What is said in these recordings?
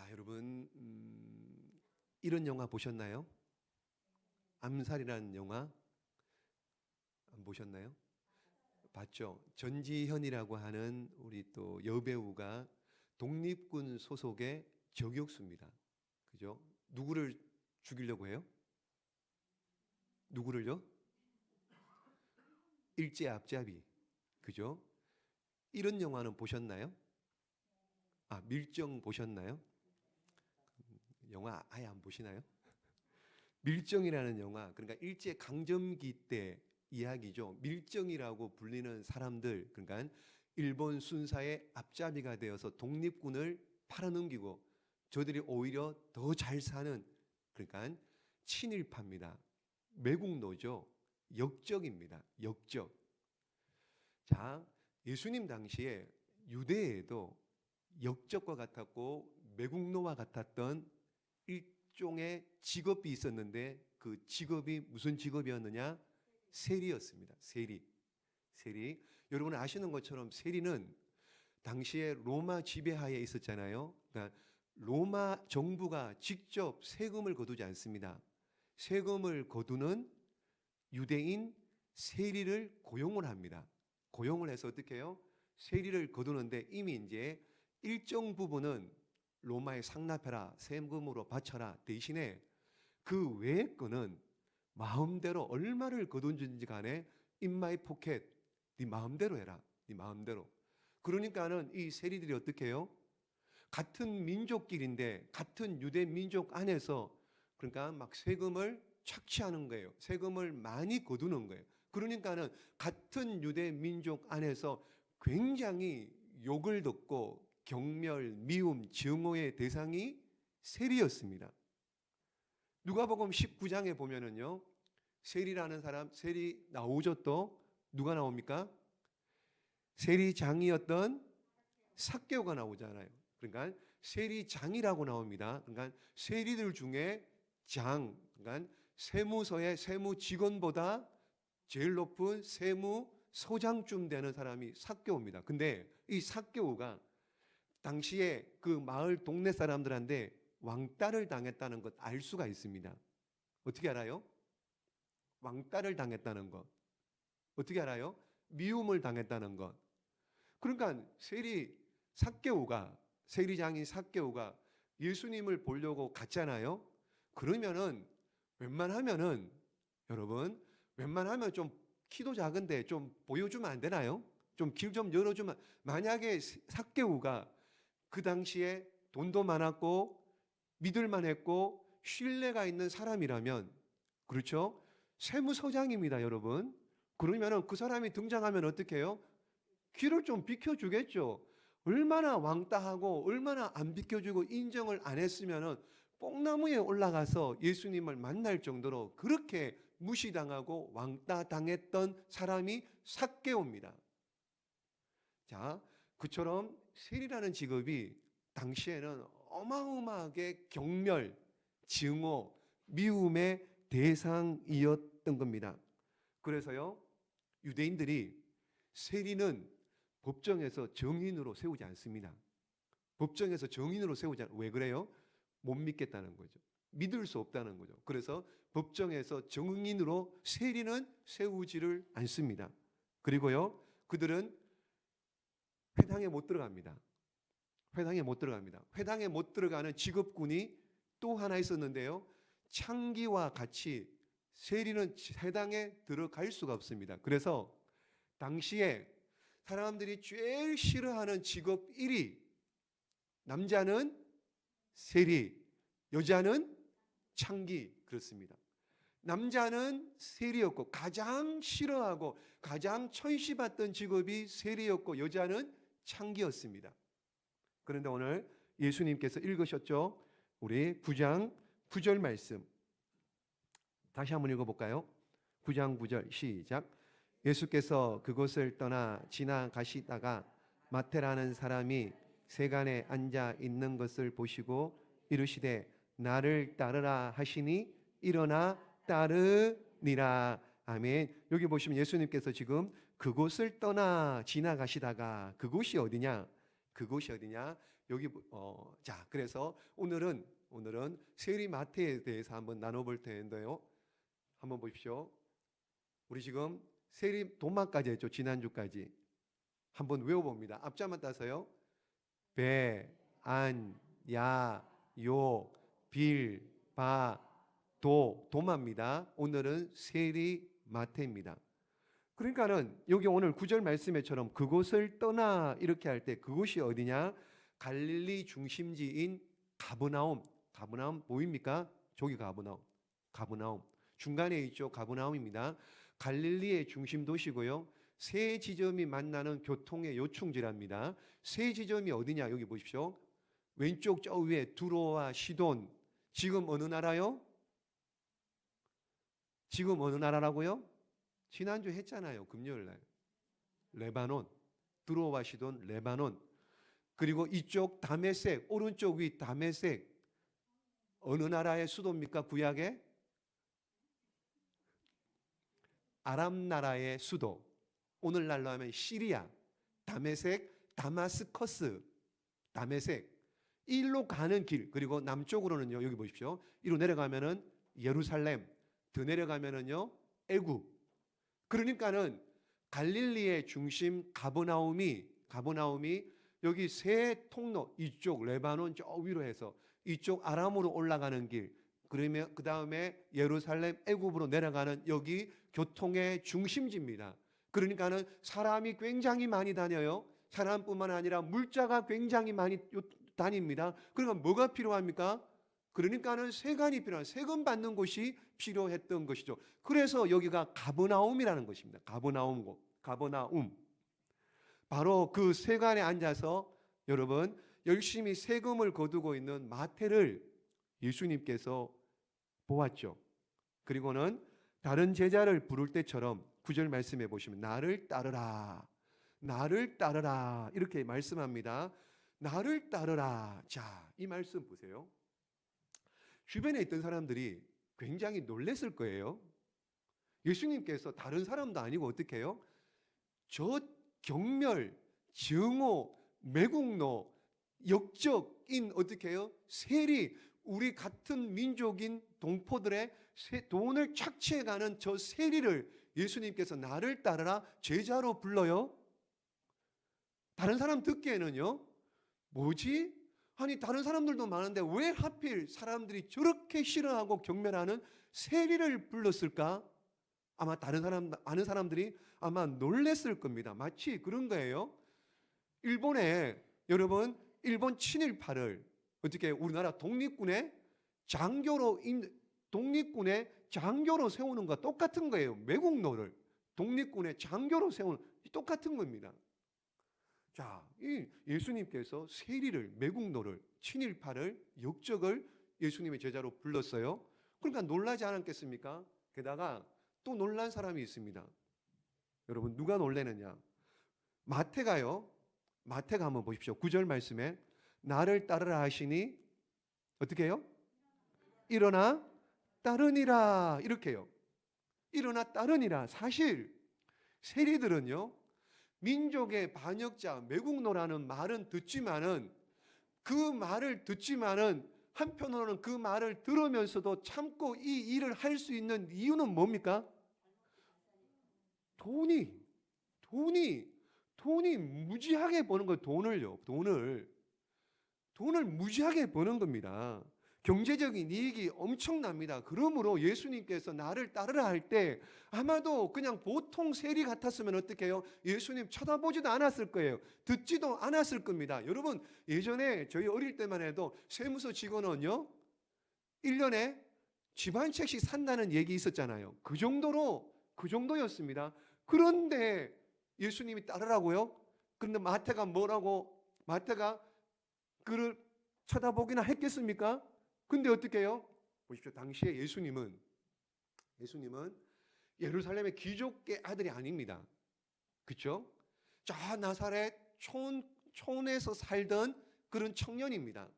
자, 여러분, 이런 영화 보셨나요? 암살이라는 영화 안 보셨나요? 봤죠? 전지현이라고 하는 우리 또 여배우가 독립군 소속의 저격수입니다. 그죠? 누구를 죽이려고 해요? 누구를요? 일제 앞잡이. 그죠? 이런 영화는 보셨나요? 아, 밀정 보셨나요? 영화 아예 안 보시나요? 밀정이라는 영화, 그러니까 일제 강점기 때 이야기죠. 밀정이라고 불리는 사람들, 그러니까 일본 순사의 앞잡이가 되어서 독립군을 팔아넘기고 저들이 오히려 더 잘 사는, 그러니까 친일파입니다. 매국노죠. 역적입니다. 역적. 자, 예수님 당시에 유대에도 역적과 같았고 매국노와 같았던 일종의 직업이 있었는데 그 직업이 무슨 직업이었느냐? 세리였습니다. 세리. 세리. 여러분 아시는 것처럼 세리는 당시에 로마 지배하에 있었잖아요. 그러니까 로마 정부가 직접 세금을 거두지 않습니다. 세금을 거두는 유대인 세리를 고용을 합니다. 고용을 해서 어떻게 해요? 세리를 거두는데 이미 이제 일정 부분은 로마에 상납해라, 세금으로 바쳐라 대신에 그 외의 거는 마음대로 얼마를 거둔지 간에 in my pocket, 네 마음대로 해라, 네 마음대로. 그러니까는 이 세리들이 어떻게 해요? 같은 민족끼리인데 같은 유대 민족 안에서 그러니까 막 세금을 착취하는 거예요. 세금을 많이 거두는 거예요. 그러니까는 같은 유대 민족 안에서 굉장히 욕을 듣고 경멸, 미움, 증오의 대상이 세리였습니다. 누가복음 19장에 보면은요, 세리라는 사람, 세리 나오죠. 또 누가 나옵니까? 세리장이었던 삭개오가 나오잖아요. 그러니까 세리장이라고 나옵니다. 그러니까 세리들 중에 장, 그러니까 세무서의 세무 직원보다 제일 높은 세무서장쯤 되는 사람이 삭개오입니다. 근데 이 삭개오가 당시에 그 마을 동네 사람들한테 왕따를 당했다는 것 알 수가 있습니다. 어떻게 알아요? 왕따를 당했다는 것. 어떻게 알아요? 미움을 당했다는 것. 그러니까 세리장인 삭개오가 예수님을 보려고 갔잖아요. 그러면은 웬만하면은 여러분 웬만하면 좀 키도 작은데 좀 보여주면 안 되나요? 좀 길 좀 열어주면, 만약에 삭개오가 그 당시에 돈도 많았고 믿을만 했고 신뢰가 있는 사람이라면, 그렇죠? 세무서장입니다, 여러분. 그러면은 그 사람이 등장하면 어떻게 해요? 길을 좀 비켜주겠죠. 얼마나 왕따하고 얼마나 안 비켜주고 인정을 안 했으면은 뽕나무에 올라가서 예수님을 만날 정도로 그렇게 무시당하고 왕따 당했던 사람이 삭개오입니다. 자, 그처럼 세리라는 직업이 당시에는 어마어마하게 경멸, 증오, 미움의 대상이었던 겁니다. 그래서요, 유대인들이 세리는 법정에서 정인으로 세우지 않습니다. 법정에서 정인으로 세우지 않아요. 왜 그래요? 못 믿겠다는 거죠. 믿을 수 없다는 거죠. 그래서 법정에서 정인으로 세리는 세우지를 않습니다. 그리고요, 그들은 회당에 못 들어갑니다. 회당에 못 들어갑니다. 회당에 못 들어가는 직업군이 또 하나 있었는데요. 창기와 같이 세리는 회당에 들어갈 수가 없습니다. 그래서 당시에 사람들이 제일 싫어하는 직업 1위, 남자는 세리, 여자는 창기, 그렇습니다. 남자는 세리였고 가장 싫어하고 가장 천시받던 직업이 세리였고 여자는 창기였습니다. 그런데 오늘 예수님께서 읽으셨죠? 우리 9장 9절 말씀 다시 한번 읽어볼까요? 9장 9절 시작. 예수께서 그곳을 떠나 지나가시다가 마태라는 사람이 세간에 앉아 있는 것을 보시고 이르시되 나를 따르라 하시니 일어나 따르니라. 아멘. 여기 보시면 예수님께서 지금 그곳을 떠나 지나가시다가, 그곳이 어디냐? 그곳이 어디냐? 여기 자, 그래서 오늘은 세리 마태에 대해서 한번 나눠볼 텐데요. 한번 보십시오. 우리 지금 세리 도마까지 했죠. 지난주까지. 한번 외워봅니다. 앞자만 따서요. 배, 안, 야, 요, 빌, 바, 도마입니다. 오늘은 세리 마태입니다. 그러니까는 여기 오늘 9절 말씀에처럼 그곳을 떠나 이렇게 할 때 그곳이 어디냐? 갈릴리 중심지인 가버나움 보입니까? 저기 가버나움 중간에 있죠. 가버나움입니다. 갈릴리의 중심 도시고요. 세 지점이 만나는 교통의 요충지랍니다. 세 지점이 어디냐? 여기 보십시오. 왼쪽 저 위에 두로와 시돈. 지금 어느 나라요? 지금 어느 나라라고요? 지난주 했잖아요. 금요일 날. 레바논. 두로와 시돈 레바논. 그리고 이쪽 다메섹, 오른쪽 위 다메섹. 어느 나라의 수도입니까? 구약의? 아람 나라의 수도. 오늘날로 하면 시리아, 다메섹, 다마스커스, 다메섹. 일로 가는 길. 그리고 남쪽으로는요. 여기 보십시오. 이로 내려가면은 예루살렘. 더 내려가면은요. 애굽. 그러니까는 갈릴리의 중심 가버나움이 여기 세 통로, 이쪽 레바논 저 위로 해서 이쪽 아람으로 올라가는 길, 그러면 그 다음에 예루살렘 애굽으로 내려가는 여기 교통의 중심지입니다. 그러니까는 사람이 굉장히 많이 다녀요. 사람뿐만 아니라 물자가 굉장히 많이 다닙니다. 그러니까 뭐가 필요합니까? 그러니까는 세관이 필요한, 세금 받는 곳이 필요했던 것이죠. 그래서 여기가 가버나움이라는 것입니다. 가버나움. 바로 그 세관에 앉아서 여러분 열심히 세금을 거두고 있는 마태를 예수님께서 보았죠. 그리고는 다른 제자를 부를 때처럼 9절 말씀해 보시면 나를 따르라 이렇게 말씀합니다. 나를 따르라. 자, 이 말씀 보세요. 주변에 있던 사람들이 굉장히 놀랬을 거예요. 예수님께서 다른 사람도 아니고 어떻게 해요? 저 경멸, 정오, 매국노, 역적인 어떻게 해요? 세리, 우리 같은 민족인 동포들의 돈을 착취해가는 저 세리를 예수님께서 나를 따르라 제자로 불러요. 다른 사람 듣기에는요, 뭐지? 아니 다른 사람들도 많은데 왜 하필 사람들이 저렇게 싫어하고 경멸하는 세리를 불렀을까? 아마 아는 사람들이 아마 놀랬을 겁니다. 마치 그런 거예요. 여러분 일본 친일파를 어떻게 우리나라 독립군의 장교로 세우는 것과 똑같은 거예요. 매국노를 독립군의 장교로 세우는 똑같은 겁니다. 자, 이 예수님께서 세리를, 매국노를, 친일파를, 역적을 예수님의 제자로 불렀어요. 그러니까 놀라지 않았겠습니까? 게다가 또 놀란 사람이 있습니다. 여러분 누가 놀래느냐? 마태가 한번 보십시오. 9절 말씀에 나를 따르라 하시니 어떻게 해요? 일어나 따르니라 이렇게 해요. 일어나 따르니라. 사실 세리들은요, 민족의 반역자, 매국노라는 말은 듣지만은 한편으로는 그 말을 들으면서도 참고 이 일을 할 수 있는 이유는 뭡니까? 돈이 무지하게 버는 거예요. 돈을 무지하게 버는 겁니다. 경제적인 이익이 엄청납니다. 그러므로 예수님께서 나를 따르라 할 때 아마도 그냥 보통 세리 같았으면 어떻게 해요? 예수님 쳐다보지도 않았을 거예요. 듣지도 않았을 겁니다. 여러분 예전에 저희 어릴 때만 해도 세무서 직원은요 1년에 집 한 채씩 산다는 얘기 있었잖아요. 그 정도였습니다. 그런데 예수님이 따르라고요? 그런데 마태가 그를 쳐다보기나 했겠습니까? 근데 어떻게 해요? 보십시오. 당시에 예수님은 예루살렘의 귀족의 아들이 아닙니다. 그렇죠? 저 나사렛 촌에서 살던 그런 청년입니다.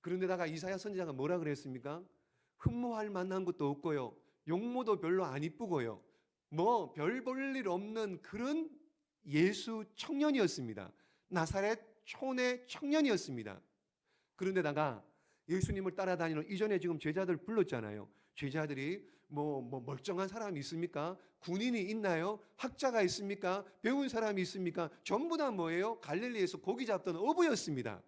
그런데다가 이사야 선지자가 뭐라 그랬습니까? 흠모할 만한 것도 없고요. 용모도 별로 안 이쁘고요. 별 볼 일 없는 그런 예수 청년이었습니다. 나사렛 촌의 청년이었습니다. 그런데다가 예수님을 따라다니는 이전에 지금 제자들 불렀잖아요. 제자들이 뭐 멀쩡한 사람이 있습니까? 군인이 있나요? 학자가 있습니까? 배운 사람이 있습니까? 전부 다 뭐예요? 갈릴리에서 고기 잡던 어부였습니다.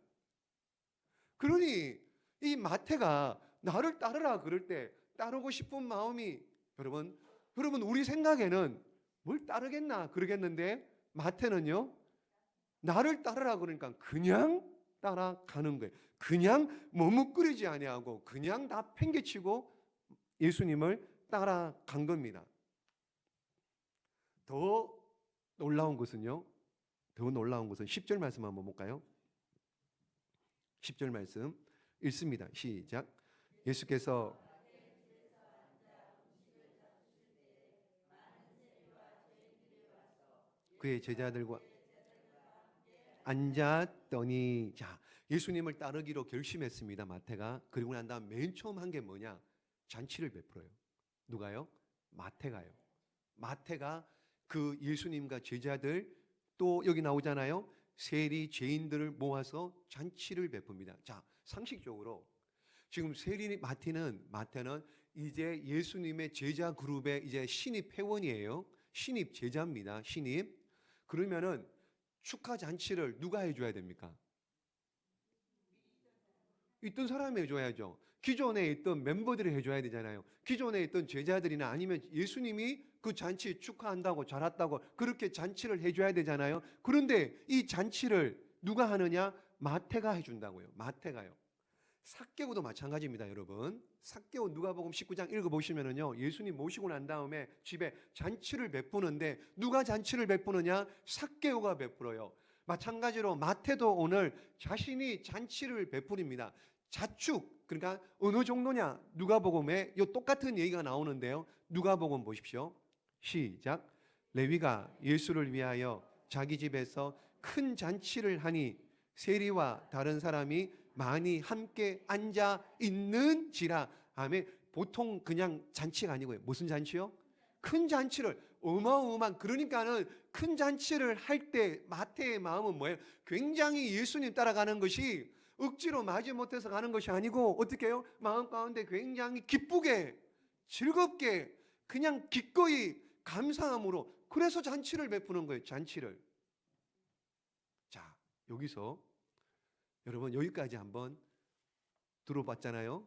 그러니 이 마태가 나를 따르라 그럴 때 따르고 싶은 마음이 여러분 우리 생각에는 뭘 따르겠나 그러겠는데 마태는요 나를 따르라 그러니까 그냥 따라가는 거예요. 그냥 머뭇거리지 아니하고 그냥 다 팽개치고 예수님을 따라간 겁니다. 더 놀라운 것은요. 더 놀라운 것은 10절 말씀 한번 볼까요? 10절 말씀 읽습니다. 시작. 예수께서 그의 제자들과 앉았더니 자 예수님을 따르기로 결심했습니다. 마태가. 그리고 난 다음 맨 처음 한 게 뭐냐? 잔치를 베풀어요. 누가요? 마태가요. 마태가 그 예수님과 제자들 또 여기 나오잖아요. 세리 죄인들을 모아서 잔치를 베풉니다. 자 상식적으로 지금 세리 마태는 이제 예수님의 제자 그룹의 이제 신입 회원이에요. 신입 제자입니다. 신입. 그러면은 축하 잔치를 누가 해줘야 됩니까? 있던 사람이 해줘야죠. 기존에 있던 멤버들이 해줘야 되잖아요. 기존에 있던 제자들이나 아니면 예수님이 그 잔치 축하한다고 잘 왔다고 그렇게 잔치를 해줘야 되잖아요. 그런데 이 잔치를 누가 하느냐? 마태가 해준다고요. 마태가요. 삭개오도 마찬가지입니다, 여러분. 삭개오 누가복음 19장 읽어보시면은요, 예수님 모시고 난 다음에 집에 잔치를 베푸는데 누가 잔치를 베푸느냐? 삭개오가 베풀어요. 마찬가지로 마태도 오늘 자신이 잔치를 베풀입니다. 자축, 그러니까 어느 정도냐? 누가복음에 이 똑같은 얘기가 나오는데요. 누가복음 보십시오. 시작. 레위가 예수를 위하여 자기 집에서 큰 잔치를 하니 세리와 다른 사람이 많이 함께 앉아 있는지라. 아멘. 보통 그냥 잔치가 아니고요. 무슨 잔치요? 큰 잔치를 어마어마한 그러니까는 큰 잔치를 할 때 마태의 마음은 뭐예요? 굉장히 예수님 따라가는 것이 억지로 마지못해서 가는 것이 아니고 어떻게 해요? 마음 가운데 굉장히 기쁘게 즐겁게 그냥 기꺼이 감사함으로 그래서 잔치를 베푸는 거예요. 잔치를. 자 여기서 여러분 여기까지 한번 들어봤잖아요.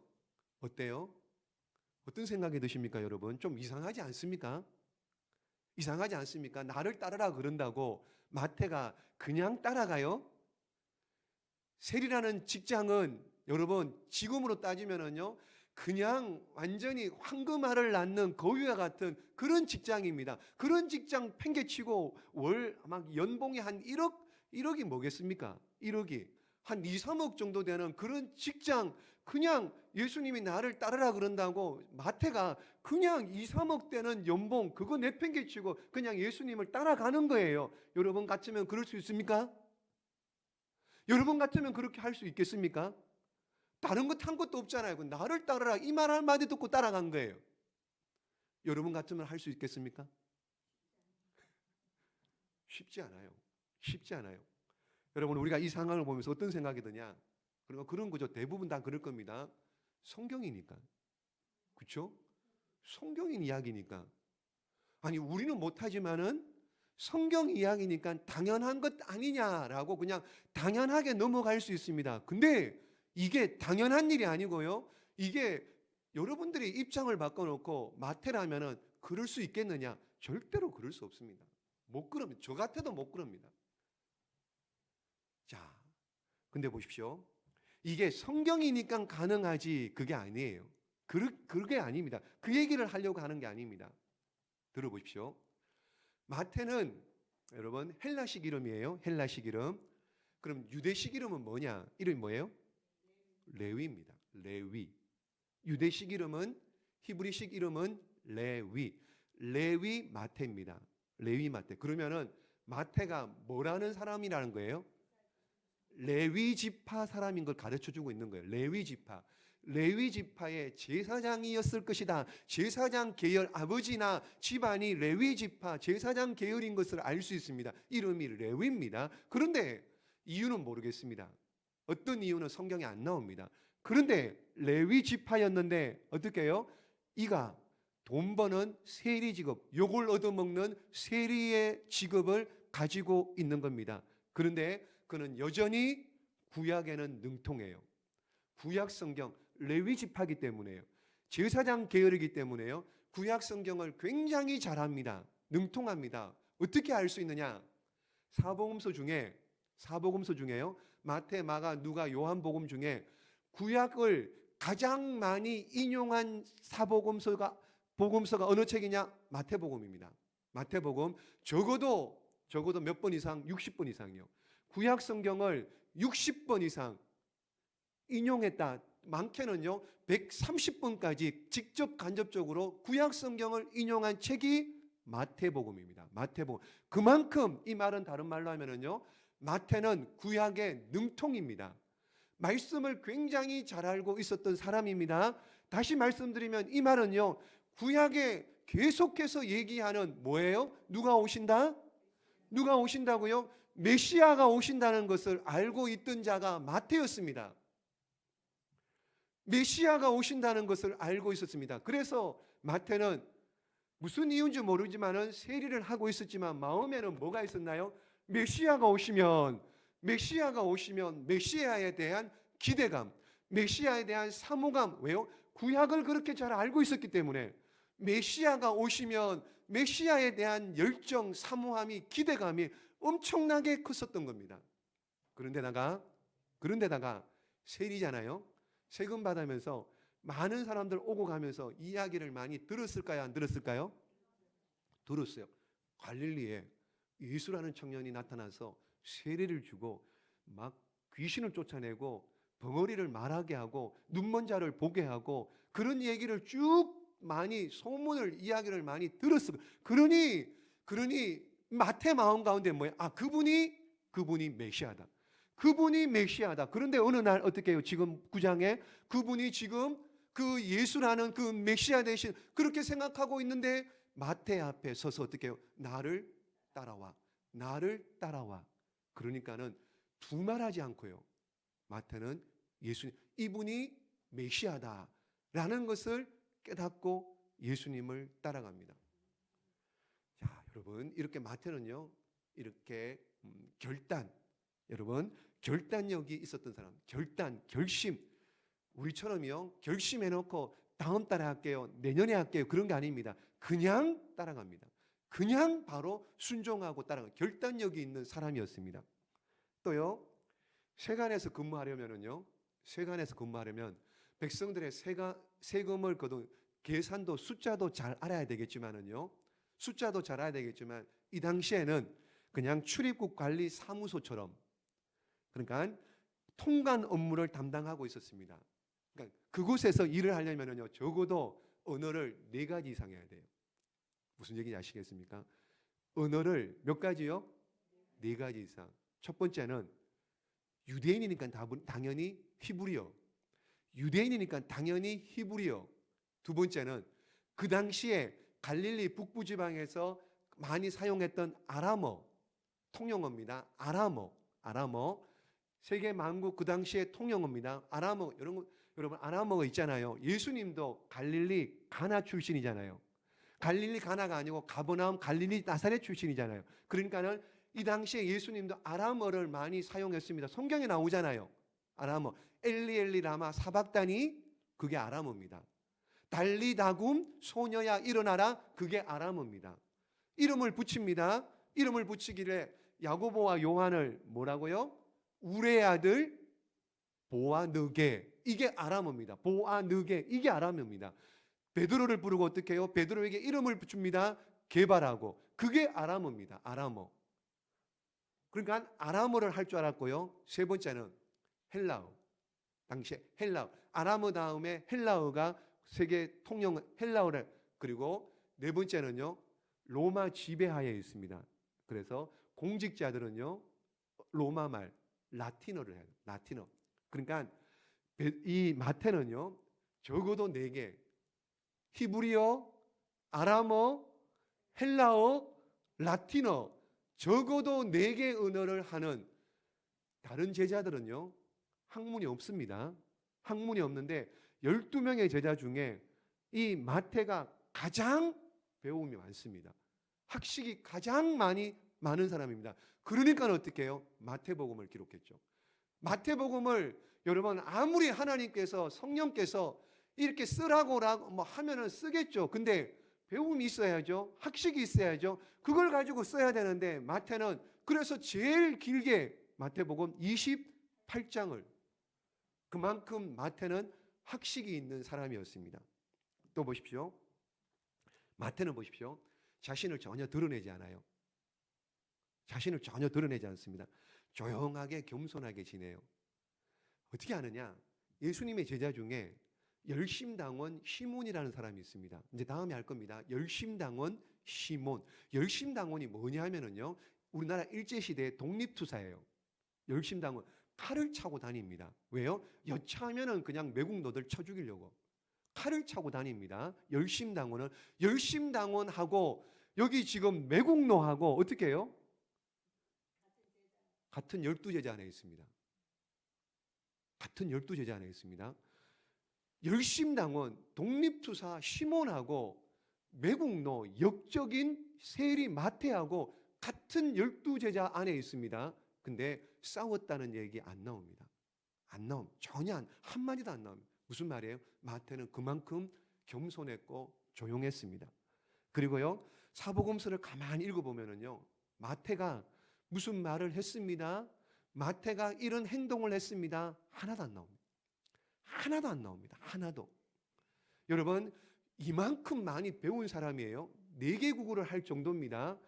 어때요? 어떤 생각이 드십니까, 여러분? 좀 이상하지 않습니까? 이상하지 않습니까? 나를 따르라 그런다고 마태가 그냥 따라가요? 세리라는 직장은 여러분 지금으로 따지면은요 그냥 완전히 황금알을 낳는 거위와 같은 그런 직장입니다. 그런 직장 팽개치고 월 막 연봉이 한 1억이 뭐겠습니까? 1억이 한 2, 3억 정도 되는 그런 직장 그냥 예수님이 나를 따르라 그런다고 마태가 그냥 2, 3억 되는 연봉 그거 내팽개치고 그냥 예수님을 따라가는 거예요. 여러분 같으면 그럴 수 있습니까? 여러분 같으면 그렇게 할 수 있겠습니까? 다른 것 한 것도 없잖아요. 나를 따르라 이 말 한마디 듣고 따라간 거예요. 여러분 같으면 할 수 있겠습니까? 쉽지 않아요. 쉽지 않아요. 여러분 우리가 이 상황을 보면서 어떤 생각이 드냐? 그런 거죠. 대부분 다 그럴 겁니다. 성경이니까. 그렇죠? 성경인 이야기니까. 아니 우리는 못하지만은 성경 이야기니까 당연한 것 아니냐라고 그냥 당연하게 넘어갈 수 있습니다. 근데 이게 당연한 일이 아니고요. 이게 여러분들이 입장을 바꿔놓고 마태라면은 그럴 수 있겠느냐? 절대로 그럴 수 없습니다. 못 그럽니다. 저 같아도 못 그럽니다. 자, 근데 보십시오. 이게 성경이니까 가능하지 그게 아니에요. 그게 아닙니다. 그 얘기를 하려고 하는 게 아닙니다. 들어보십시오. 마태는 여러분 헬라식 이름이에요. 헬라식 이름. 그럼 유대식 이름은 뭐냐? 이름이 뭐예요? 레위입니다. 레위. 유대식 이름은 히브리식 이름은 레위. 레위 마태입니다. 레위 마태. 그러면은 마태가 뭐라는 사람이라는 거예요? 레위 지파 사람인 걸 가르쳐 주고 있는 거예요. 레위 지파. 레위 지파의 제사장이었을 것이다. 제사장 계열 아버지나 집안이 레위 지파 제사장 계열인 것을 알 수 있습니다. 이름이 레위입니다. 그런데 이유는 모르겠습니다. 어떤 이유는 성경에 안 나옵니다. 그런데 레위 지파였는데 어떻게 해요? 이가 돈 버는 세리 직업, 욕을 얻어먹는 세리의 직업을 가지고 있는 겁니다. 그런데 그는 여전히 구약에는 능통해요. 구약 성경, 레위 지파기 때문에요. 제사장 계열이기 때문에요. 구약 성경을 굉장히 잘합니다. 능통합니다. 어떻게 알 수 있느냐? 사복음서 중에요. 마태, 마가, 누가, 요한복음 중에 구약을 가장 많이 인용한 복음서가 어느 책이냐? 마태복음입니다. 마태복음 적어도 몇 번 이상? 60번 이상이요. 구약 성경을 60번 이상 인용했다. 많게는요 130번까지 직접 간접적으로 구약 성경을 인용한 책이 마태복음입니다. 마태복음. 그만큼 이 말은 다른 말로 하면은요 마태는 구약의 능통입니다. 말씀을 굉장히 잘 알고 있었던 사람입니다. 다시 말씀드리면 이 말은요 구약에 계속해서 얘기하는 뭐예요? 누가 오신다? 누가 오신다고요? 메시아가 오신다는 것을 알고 있던 자가 마태였습니다. 메시아가 오신다는 것을 알고 있었습니다. 그래서 마태는 무슨 이유인지 모르지만은 세리를 하고 있었지만 마음에는 뭐가 있었나요? 메시아가 오시면 메시아에 대한 기대감, 메시아에 대한 사모감. 왜요? 구약을 그렇게 잘 알고 있었기 때문에 메시아가 오시면 메시아에 대한 열정, 사모함이, 기대감이 엄청나게 컸었던 겁니다. 그런데다가 세리잖아요. 세금 받으면서 많은 사람들 오고 가면서 이야기를 많이 들었을까요? 안 들었을까요? 들었어요. 갈릴리에 예수라는 청년이 나타나서 세례를 주고 막 귀신을 쫓아내고 벙어리를 말하게 하고 눈먼 자를 보게 하고 그런 얘기를 쭉 많이 소문을 이야기를 많이 들었어요. 그러니 마태 마음 가운데 뭐예요? 아, 그분이 메시아다. 그분이 메시아다. 그런데 어느 날 어떻게 해요? 지금 9장에 그분이 지금 그 예수라는 그 메시아 대신 그렇게 생각하고 있는데 마태 앞에 서서 어떻게 해요? 나를 따라와. 그러니까는 두말하지 않고요. 마태는 예수님, 이분이 메시아다라는 것을 깨닫고 예수님을 따라갑니다. 자, 여러분, 이렇게 마태는요, 이렇게 결단력이 있었던 사람, 결심. 우리처럼요, 결심해놓고 다음 달에 할게요, 내년에 할게요, 그런 게 아닙니다. 그냥 따라갑니다. 그냥 바로 순종하고 따라가는 결단력이 있는 사람이었습니다. 또요, 세관에서 근무하려면 백성들의 세금을 거둔 계산도 숫자도 잘 알아야 되겠지만 이 당시에는 그냥 출입국 관리 사무소처럼, 그러니까 통관 업무를 담당하고 있었습니다. 그러니까 그곳에서 일을 하려면요 적어도 언어를 4가지 이상 해야 돼요. 무슨 얘기인지 아시겠습니까? 언어를 몇 가지요? 4가지 이상. 첫 번째는 유대인이니까 당연히 히브리어. 두 번째는 그 당시에 갈릴리 북부 지방에서 많이 사용했던 아람어, 통용어입니다. 아람어. 세계 만국 그 당시에 통용어입니다. 아람어. 여러분 아람어가 있잖아요. 예수님도 갈릴리 가나 출신이잖아요. 갈릴리 가나가 아니고 가버나움 갈릴리 나사렛 출신이잖아요. 그러니까는 이 당시에 예수님도 아람어를 많이 사용했습니다. 성경에 나오잖아요. 아람어. 엘리 라마 사박다니, 그게 아람어입니다. 달리다굼 소녀야 일어나라, 그게 아람어입니다. 이름을 붙입니다. 이름을 붙이기를 야고보와 요한을 뭐라고요? 우레 아들 보아느게, 이게 아람어입니다. 보아느게, 이게 아람어입니다. 베드로를 부르고 어떻게 해요? 베드로에게 이름을 붙입니다. 게바라고, 그게 아람어입니다. 아람어. 그러니까 아람어를 할 줄 알았고요. 세 번째는 헬라어. 당시에 헬라어. 아람어 다음에 헬라어가 세계 통용 헬라어를. 그리고 네 번째는요, 로마 지배하에 있습니다. 그래서 공직자들은요, 로마 말, 라틴어를 해요. 라틴어. 그러니까 이 마태는요, 적어도 4개. 히브리어, 아람어, 헬라어, 라틴어, 적어도 4개 언어를 하는 다른 제자들은요, 학문이 없습니다. 학문이 없는데 12명의 제자 중에 이 마태가 가장 배움이 많습니다. 학식이 가장 많은 사람입니다. 그러니까 어떻게 해요? 마태복음을 기록했죠. 마태복음을 여러분 아무리 하나님께서 성령께서 이렇게 쓰라고 뭐 하면은 쓰겠죠. 근데 배움이 있어야죠. 학식이 있어야죠. 그걸 가지고 써야 되는데 마태는 그래서 제일 길게 마태복음 28장을 그만큼 마태는 학식이 있는 사람이었습니다. 또 보십시오. 마태는 보십시오. 자신을 전혀 드러내지 않아요. 자신을 전혀 드러내지 않습니다. 조용하게 겸손하게 지내요. 어떻게 하느냐? 예수님의 제자 중에 열심당원 시몬이라는 사람이 있습니다. 이제 다음에 할 겁니다. 열심당원 시몬. 열심당원이 뭐냐 하면은요, 우리나라 일제시대 독립투사예요. 열심당원. 칼을 차고 다닙니다. 왜요? 여차하면은 그냥 매국노들 쳐 죽이려고. 칼을 차고 다닙니다. 열심당원은. 열심당원하고 여기 지금 매국노하고 어떻게 해요? 같은 12제자 안에 있습니다. 같은 12제자 안에 있습니다. 열심당원, 독립투사 시몬하고 매국노, 역적인 세리 마태하고 같은 12제자 안에 있습니다. 근데 싸웠다는 얘기 안 나옵니다. 안 나옴. 전혀 한마디도 안 나옵니다. 무슨 말이에요? 마태는 그만큼 겸손했고 조용했습니다. 그리고요, 사복음서를 가만히 읽어보면은요, 마태가 무슨 말을 했습니다. 마태가 이런 행동을 했습니다. 하나도 안 나옵니다. 하나도 안 나옵니다. 하나도. 여러분, 이만큼 많이 배운 사람이에요. 4개국어를 할 정도입니다.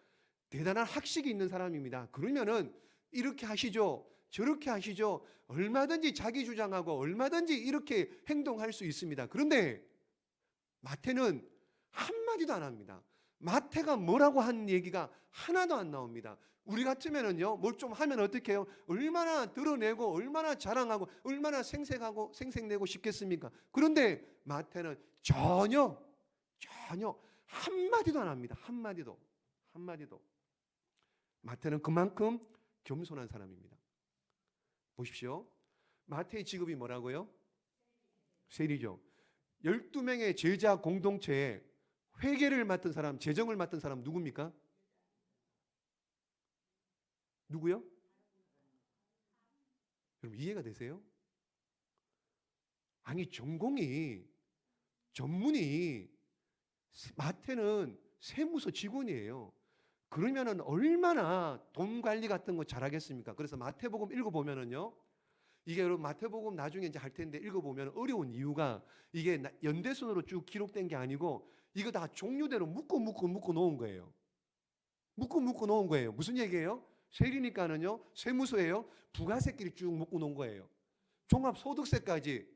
대단한 학식이 있는 사람입니다. 그러면은 이렇게 하시죠. 저렇게 하시죠. 얼마든지 자기 주장하고 얼마든지 이렇게 행동할 수 있습니다. 그런데 마태는 한마디도 안 합니다. 마태가 뭐라고 한 얘기가 하나도 안 나옵니다. 우리 같으면은요, 뭘 좀 하면 어떻게 해요? 얼마나 드러내고, 얼마나 자랑하고, 얼마나 생색내고 싶겠습니까? 그런데 마태는 전혀 한마디도 안 합니다. 한마디도. 마태는 그만큼 겸손한 사람입니다. 보십시오. 마태의 직업이 뭐라고요? 세리죠. 12명의 제자 공동체에 회계를 맡은 사람, 재정을 맡은 사람 누굽니까? 누구요? 여러분 이해가 되세요? 아니 전문이 마태는 세무서 직원이에요. 그러면은 얼마나 돈 관리 같은 거 잘하겠습니까? 그래서 마태복음 읽어보면은요, 이게 여러분 마태복음 나중에 이제 할 텐데 읽어보면 어려운 이유가 이게 연대순으로 쭉 기록된 게 아니고 이거 다 종류대로 묶어 놓은 거예요. 묶어 놓은 거예요. 무슨 얘기예요? 세리니까는요, 세무서예요. 부가세끼리 쭉 묶어 놓은 거예요. 종합소득세까지,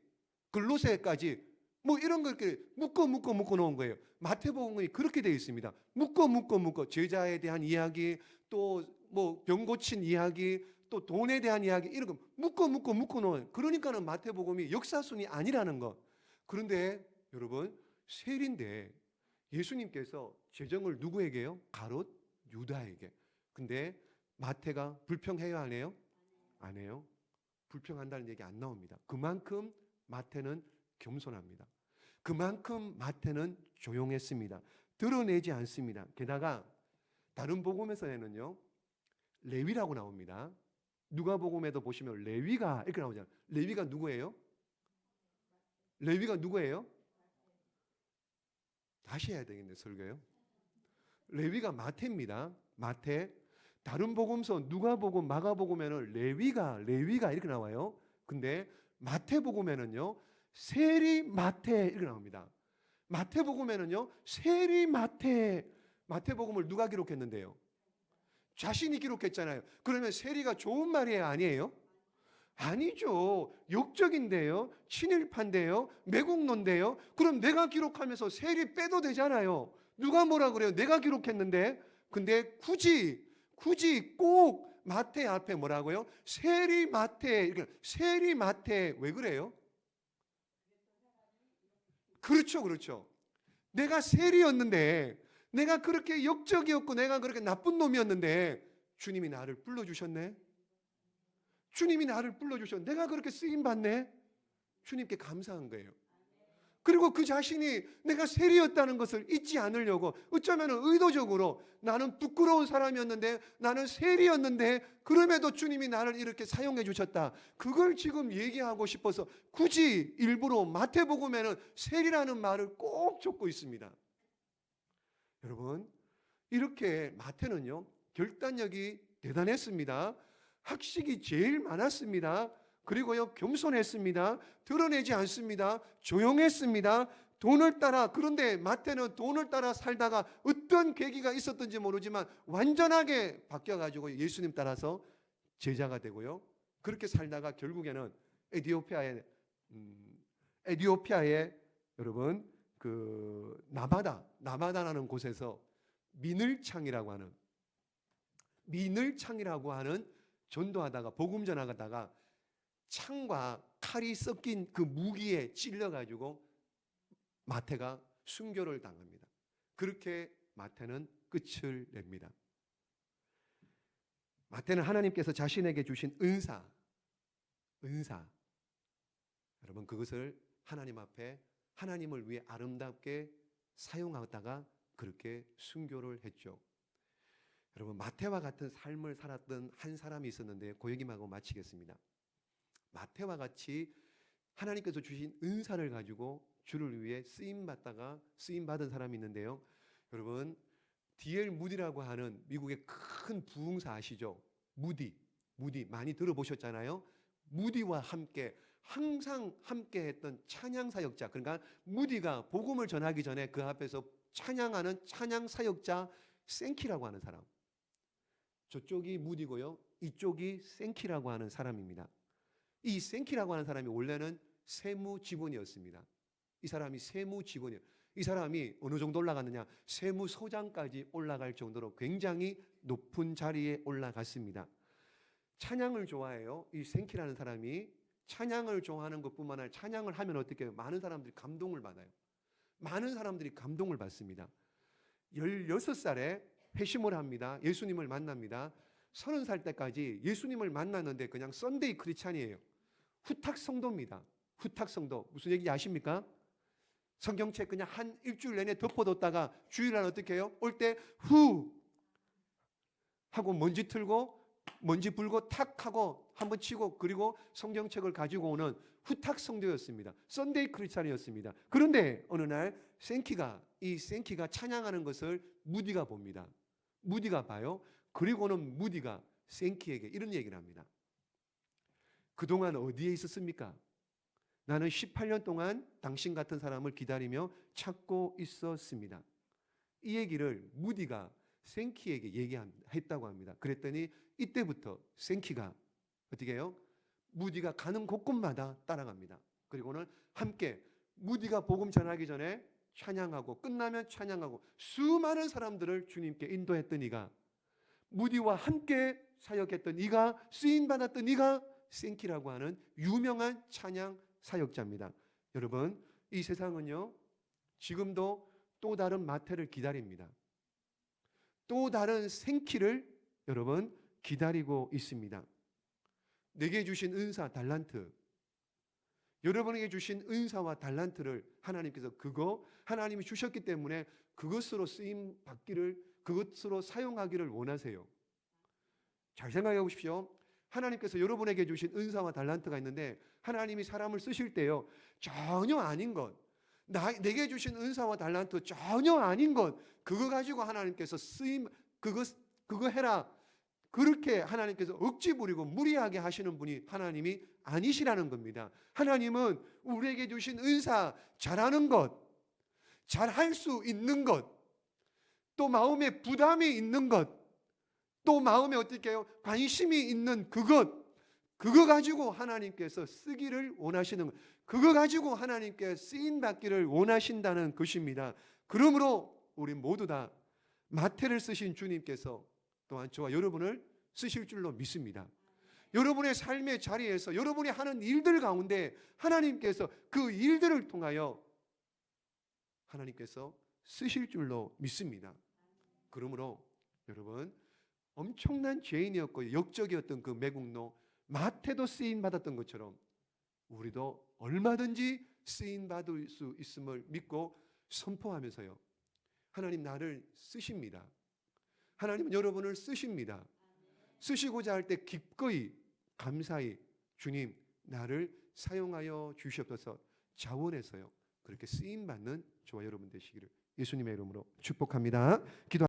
근로세까지 뭐 이런 걸 이렇게 묶어 놓은 거예요. 마태복음이 그렇게 되어 있습니다. 묶어 제자에 대한 이야기, 또 뭐 병 고친 이야기, 또 돈에 대한 이야기 이런 거 묶어 놓은. 그러니까는 마태복음이 역사순이 아니라는 것. 그런데 여러분 세리인데 예수님께서 재정을 누구에게요? 가롯 유다에게. 근데 마태가 불평해요, 안 해요? 안 해요. 불평한다는 얘기 안 나옵니다. 그만큼 마태는 겸손합니다. 그만큼 마태는 조용했습니다. 드러내지 않습니다. 게다가 다른 복음에서는요, 레위라고 나옵니다. 누가복음에도 보시면 레위가 이렇게 나오잖아요. 레위가 누구예요? 레위가 누구예요? 다시 해야 되겠네, 설교요. 레위가 마태입니다. 마태. 다른 복음서 누가복음, 마가복음에는 레위가 이렇게 나와요. 근데 마태복음에는요, 세리 마태 이렇게 나옵니다. 마태복음에는요, 세리 마태복음을 누가 기록했는데요? 자신이 기록했잖아요. 그러면 세리가 좋은 말이에요, 아니에요? 아니죠. 역적인데요, 친일파인데요, 매국노인데요. 그럼 내가 기록하면서 세리 빼도 되잖아요. 누가 뭐라 그래요? 내가 기록했는데. 근데 굳이 꼭 마태 앞에 뭐라고요? 세리 마태. 왜 그래요? 그렇죠. 내가 세리였는데, 내가 그렇게 역적이었고, 내가 그렇게 나쁜 놈이었는데, 주님이 나를 불러주셨네? 주님이 나를 불러주셔. 내가 그렇게 쓰임받네. 주님께 감사한 거예요. 그리고 그 자신이 내가 세리였다는 것을 잊지 않으려고, 어쩌면 의도적으로 나는 부끄러운 사람이었는데, 나는 세리였는데 그럼에도 주님이 나를 이렇게 사용해 주셨다, 그걸 지금 얘기하고 싶어서 굳이 일부러 마태복음에는 세리라는 말을 꼭 적고 있습니다. 여러분, 이렇게 마태는요 결단력이 대단했습니다. 학식이 제일 많았습니다. 그리고요 겸손했습니다. 드러내지 않습니다. 조용했습니다. 돈을 따라, 그런데 마태는 돈을 따라 살다가 어떤 계기가 있었던지 모르지만 완전하게 바뀌어가지고 예수님 따라서 제자가 되고요, 그렇게 살다가 결국에는 에디오피아의 여러분 그 나바다라는 곳에서 미늘창이라고 하는 전도하다가, 복음 전하다가 창과 칼이 섞인 그 무기에 찔려가지고 마태가 순교를 당합니다. 그렇게 마태는 끝을 냅니다. 마태는 하나님께서 자신에게 주신 은사, 여러분 그것을 하나님 앞에 하나님을 위해 아름답게 사용하다가 그렇게 순교를 했죠. 여러분, 마태와 같은 삶을 살았던 한 사람이 있었는데 그 얘기하고 마치겠습니다. 마태와 같이 하나님께서 주신 은사를 가지고 주를 위해 쓰임받은 사람이 있는데요, 여러분 D.L. 무디라고 하는 미국의 큰 부흥사 아시죠? 무디 많이 들어보셨잖아요. 무디와 함께 항상 함께했던 찬양 사역자, 그러니까 무디가 복음을 전하기 전에 그 앞에서 찬양하는 찬양 사역자 생키라고 하는 사람, 저쪽이 무디고요, 이쪽이 생키라고 하는 사람입니다. 이 생키라고 하는 사람이 원래는 세무 직원이었습니다. 이 사람이 세무 직원이에요. 이 사람이 어느 정도 올라갔느냐, 세무소장까지 올라갈 정도로 굉장히 높은 자리에 올라갔습니다. 찬양을 좋아해요. 이 생키라는 사람이 찬양을 좋아하는 것뿐만 아니라 찬양을 하면 어떻게 해요? 많은 사람들이 감동을 받아요. 많은 사람들이 감동을 받습니다. 16살에 회심을 합니다. 예수님을 만납니다. 30살 때까지 예수님을 만났는데 그냥 썬데이 크리스찬이에요. 후탁 성도입니다. 후탁 성도. 무슨 얘기인지 아십니까? 성경책 그냥 한 일주일 내내 덮어뒀다가 주일날 어떻게 해요? 올 때 후 하고 먼지 틀고 먼지 불고 탁 하고 한번 치고, 그리고 성경책을 가지고 오는 후탁 성도였습니다. 썬데이 크리스찬이었습니다. 그런데 어느 날 생키가 찬양하는 것을 무디가 봅니다. 무디가 봐요. 그리고는 무디가 생키에게 이런 얘기를 합니다. 그동안 어디에 있었습니까? 나는 18년 동안 당신 같은 사람을 기다리며 찾고 있었습니다. 이 얘기를 무디가 생키에게 얘기했다고 합니다. 그랬더니 이때부터 생키가 어떻게 해요? 무디가 가는 곳곳마다 따라갑니다. 그리고는 함께 무디가 복음 전하기 전에 찬양하고 끝나면 찬양하고 수많은 사람들을 주님께 인도했던 이가, 무디와 함께 사역했던 이가, 쓰임받았던 이가 생키라고 하는 유명한 찬양 사역자입니다. 여러분, 이 세상은요 지금도 또 다른 마태를 기다립니다. 또 다른 생키를 여러분 기다리고 있습니다. 내게 주신 은사, 달란트, 여러분에게 주신 은사와 달란트를 하나님께서 하나님이 주셨기 때문에 그것으로 쓰임 받기를, 그것으로 사용하기를 원하세요. 잘 생각해 보십시오. 하나님께서 여러분에게 주신 은사와 달란트가 있는데 하나님이 사람을 쓰실 때요, 전혀 아닌 것, 내게 주신 은사와 달란트 전혀 아닌 것, 그거 가지고 하나님께서 그거 해라, 그렇게 하나님께서 억지 부리고 무리하게 하시는 분이 하나님이 아니시라는 겁니다. 하나님은 우리에게 주신 은사, 잘하는 것, 잘할 수 있는 것, 또 마음에 부담이 있는 것, 또 마음에 어떻게 해요? 관심이 있는 그거 가지고 하나님께서 쓰기를 원하시는 것, 그거 가지고 하나님께 쓰임 받기를 원하신다는 것입니다. 그러므로 우리 모두 다 마태를 쓰신 주님께서 또한 저와 여러분을 쓰실 줄로 믿습니다. 여러분의 삶의 자리에서 여러분이 하는 일들 가운데 하나님께서 그 일들을 통하여 하나님께서 쓰실 줄로 믿습니다. 그러므로 여러분, 엄청난 죄인이었고 역적이었던 그 매국노 마태도 쓰임 받았던 것처럼 우리도 얼마든지 쓰임 받을 수 있음을 믿고 선포하면서요. 하나님 나를 쓰십니다. 하나님은 여러분을 쓰십니다. 쓰시고자 할 때 기꺼이 감사히 주님 나를 사용하여 주시옵소서 자원해서요. 그렇게 쓰임 받는 저와 여러분 되시기를 예수님의 이름으로 축복합니다. 기도